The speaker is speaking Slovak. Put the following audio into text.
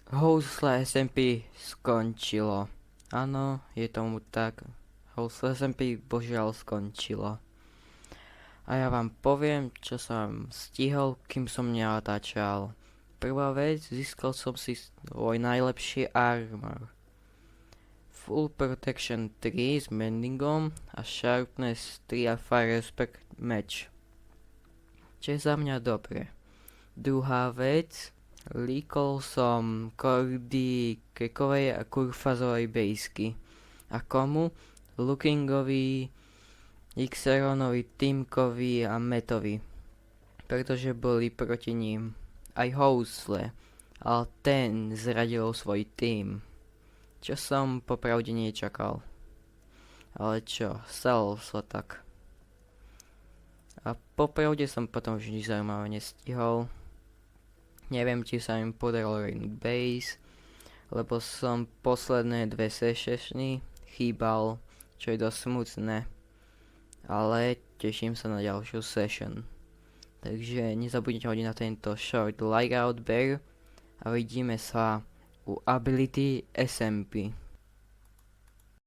Housle SMP skončilo. Áno, je tomu tak. Housle SMP božiaľ skončilo. A ja vám poviem, čo som stihol, kým som nenatáčal. Prvá vec, získal som si svoj najlepší armor. Full Protection 3 s Mendingom a Sharpness 3 a Fire Respect Match. Čo je za mňa dobre. Druhá vec, líkol som kordy Kekovej a Kurfazovej bejsky. A komu? Lookingovi, Xeronovi, Timkovi a Metovi. Pretože boli proti ním aj Housle, ale ten zradil svoj tým. Čo som popravde nečakal. Ale čo, stalo sa tak. A popravde som potom už nič zaujímavé nestihol. Neviem, či sa im podarilo raidnúť base, lebo som posledné dve sessiony chýbal, čo je dosť smutné. Ale teším sa na ďalšiu session. Takže nezabudnite hodiť na tento short like out bear a vidíme sa u ability SMP.